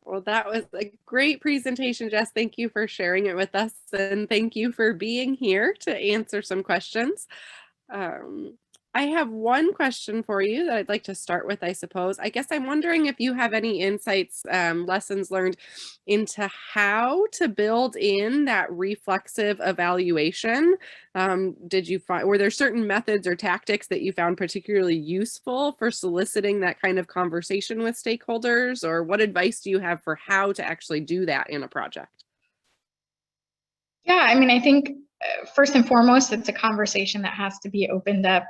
Well, that was a great presentation, Jess. Thank you for sharing it with us, and thank you for being here to answer some questions. I have one question for you that I'd like to start with, I suppose. I guess I'm wondering if you have any insights, lessons learned into how to build in that reflexive evaluation. Did you find, were there certain methods or tactics that you found particularly useful for soliciting that kind of conversation with stakeholders? Or what advice do you have for how to actually do that in a project? Yeah, I mean, I think first and foremost, it's a conversation that has to be opened up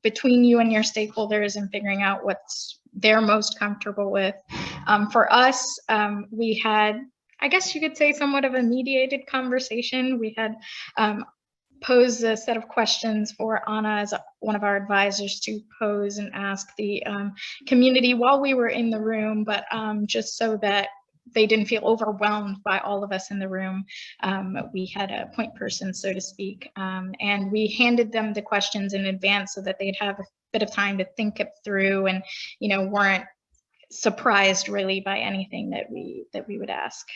between you and your stakeholders and figuring out what's they're most comfortable with. For us, we had, I guess you could say, somewhat of a mediated conversation. We had posed a set of questions for Anna as one of our advisors to pose and ask the community while we were in the room, but just so that they didn't feel overwhelmed by all of us in the room. We had a point person, so to speak, and we handed them the questions in advance so that they'd have a bit of time to think it through and, you know, weren't surprised really by anything that we would ask.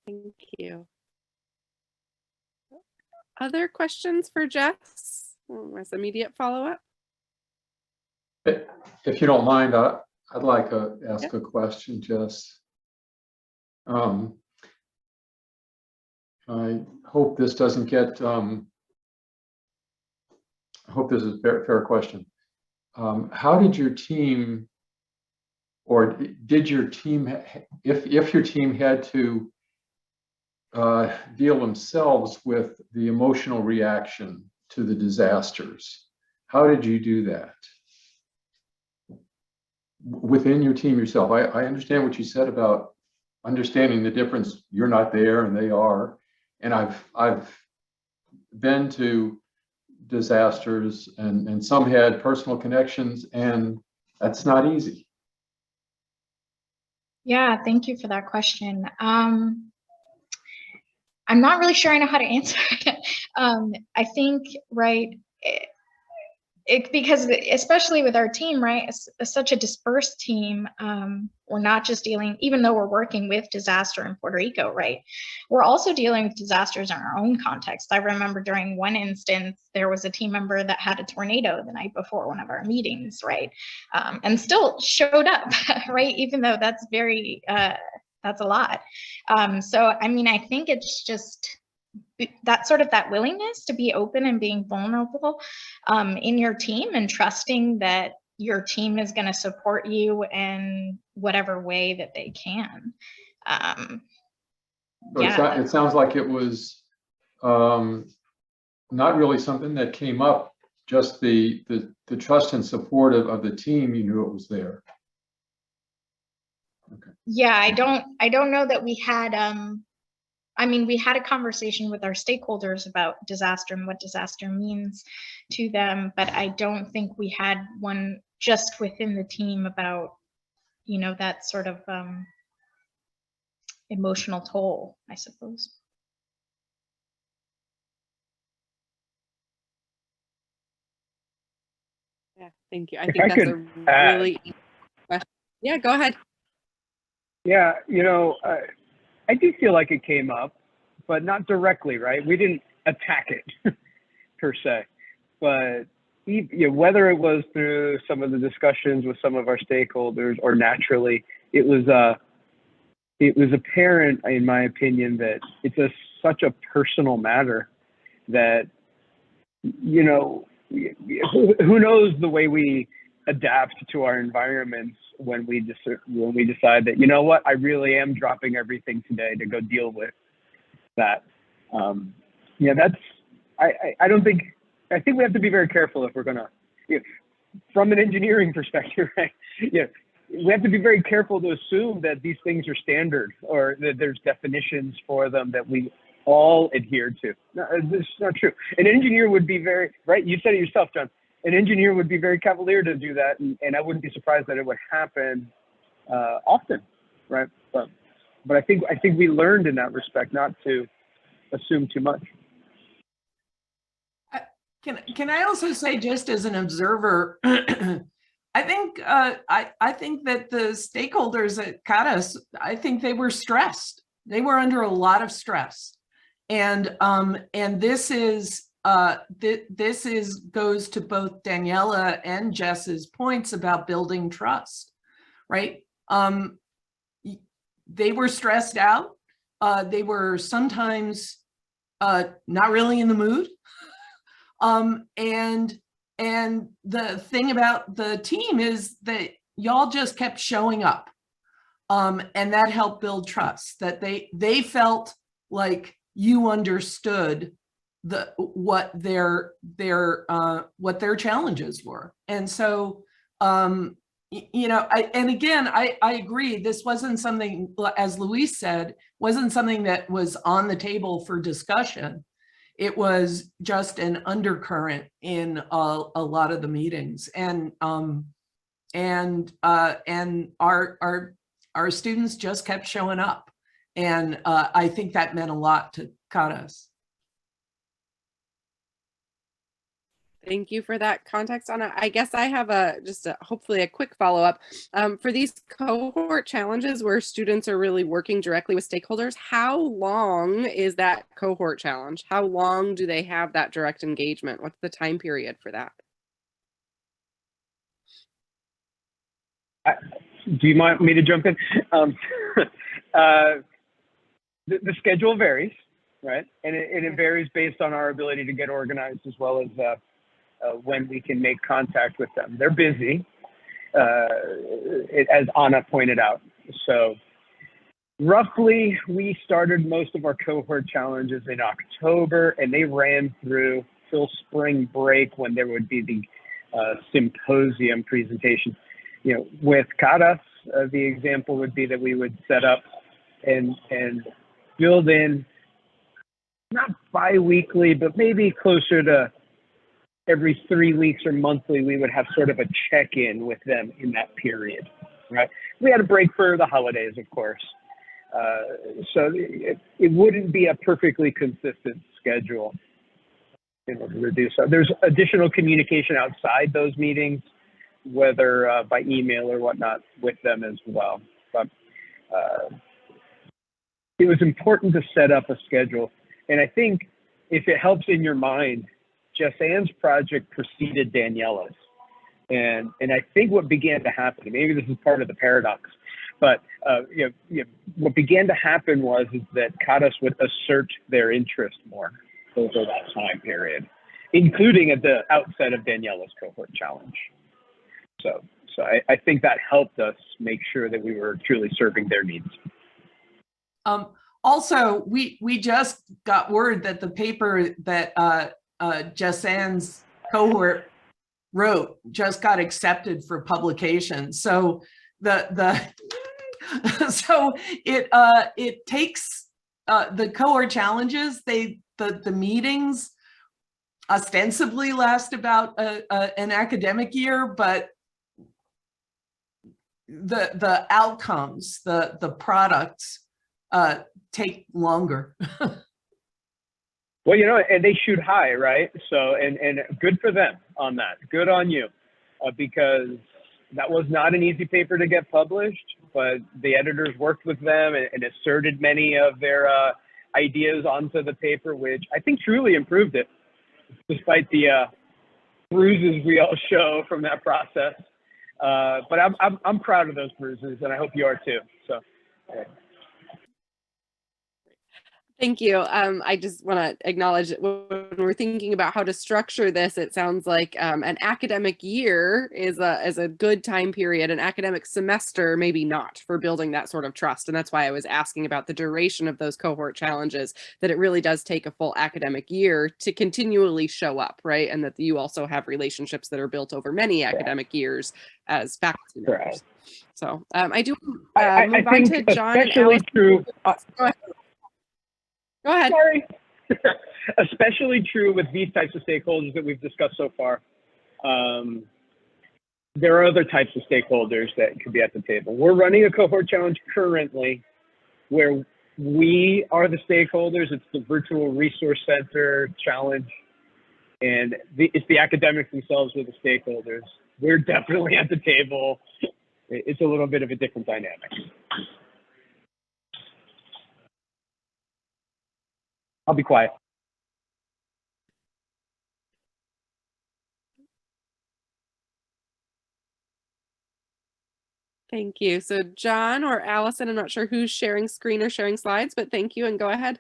Thank you. Other questions for Jess? As immediate follow-up? If you don't mind, I'd like to ask a question, Jess. I hope this doesn't get, I hope this is a fair question. How did your team, or did your team, if your team had to deal themselves with the emotional reaction to the disasters, how did you do that? Within your team yourself. I understand what you said about understanding the difference. You're not there and they are. And I've been to disasters and some had personal connections, and that's not easy. Yeah, thank you for that question. I'm not really sure I know how to answer it. I think, right, because especially with our team, right, it's such a dispersed team, we're not just dealing, even though we're working with disaster in Puerto Rico, right, we're also dealing with disasters in our own context. I remember during one instance, there was a team member that had a tornado the night before one of our meetings, right, and still showed up, right, even though that's very, that's a lot. So, I mean, I think it's just that sort of that willingness to be open and being vulnerable in your team, and trusting that your team is going to support you in whatever way that they can. So yeah. It sounds like it was not really something that came up, just the trust and support of the team. You knew it was there. Okay. Yeah, I don't know that we had I mean, we had a conversation with our stakeholders about disaster and what disaster means to them, but I don't think we had one just within the team about, you know, that sort of emotional toll, I suppose. Yeah, thank you. I think that's a really question. Yeah, go ahead. Yeah, you know, I do feel like it came up, but not directly, right? We didn't attack it per se, but you know, whether it was through some of the discussions with some of our stakeholders or naturally, it was apparent, in my opinion, that it's such a personal matter that, you know, who knows the way we adapt to our environments when we decide that, you know what, I really am dropping everything today to go deal with that. Yeah, that's, I don't think, I think we have to be very careful if we're gonna, you know, from an engineering perspective, right? Yeah, we have to be very careful to assume that these things are standard or that there's definitions for them that we all adhere to. No, this is not true. An engineer would be very, right, you said it yourself, John, an engineer would be very cavalier to do that, and I wouldn't be surprised that it would happen often, right? But I think we learned in that respect not to assume too much. Can I also say, just as an observer, I think I think that the stakeholders at CADAS, I think they were stressed. They were under a lot of stress, and this is goes to both Daniela and Jess's points about building trust, right? They were stressed out. They were sometimes not really in the mood, and the thing about the team is that y'all just kept showing up, and that helped build trust. That they felt like you understood what their challenges were, and so you know, I agree. This wasn't something, as Luis said, wasn't something that was on the table for discussion. It was just an undercurrent in a lot of the meetings, and our students just kept showing up, and I think that meant a lot to CADAS. Thank you for that context, Anna. I guess I have hopefully a quick follow-up. For these cohort challenges where students are really working directly with stakeholders, how long is that cohort challenge? How long do they have that direct engagement? What's the time period for that? Do you want me to jump in? The schedule varies, right? And it varies based on our ability to get organized, as well as when we can make contact with them. They're busy, as Anna pointed out. So roughly, we started most of our cohort challenges in October, and they ran through till spring break, when there would be the symposium presentation. You know, with CADAS, the example would be that we would set up and build in, not bi-weekly, but maybe closer to every 3 weeks or monthly, we would have sort of a check-in with them in that period, right? We had a break for the holidays, of course. So it wouldn't be a perfectly consistent schedule in order to do so. There's additional communication outside those meetings, whether by email or whatnot, with them as well. But it was important to set up a schedule. And I think if it helps in your mind, Jess-Ann's project preceded Daniela's. And I think what began to happen, maybe this is part of the paradox, but what began to happen was that CADAS would assert their interest more over that time period, including at the outset of Daniela's cohort challenge. So I think that helped us make sure that we were truly serving their needs. Also, we just got word that the paper that Jess-Ann's cohort wrote just got accepted for publication. So it takes the cohort challenges. The meetings ostensibly last about an academic year, but the outcomes, the products take longer. Well, you know, and they shoot high, right? So, and good for them on that. Good on you, because that was not an easy paper to get published, but the editors worked with them and asserted many of their ideas onto the paper, which I think truly improved it, despite the bruises we all show from that process. But I'm proud of those bruises, and I hope you are too. So. Thank you. I just want to acknowledge that when we're thinking about how to structure this, it sounds like an academic year is a good time period. An academic semester, maybe not, for building that sort of trust. And that's why I was asking about the duration of those cohort challenges, that it really does take a full academic year to continually show up, right? And that you also have relationships that are built over many academic years as faculty members. Right. So I do move I on think to John and especially Alice. true. Go ahead. Sorry. Especially true with these types of stakeholders that we've discussed so far. There are other types of stakeholders that could be at the table. We're running a cohort challenge currently where we are the stakeholders. It's the virtual resource center challenge. And it's the academics themselves who are the stakeholders. we're definitely at the table. It's a little bit of a different dynamic. I'll be quiet. Thank you. So John or Allison, I'm not sure who's sharing screen or sharing slides, but thank you and go ahead.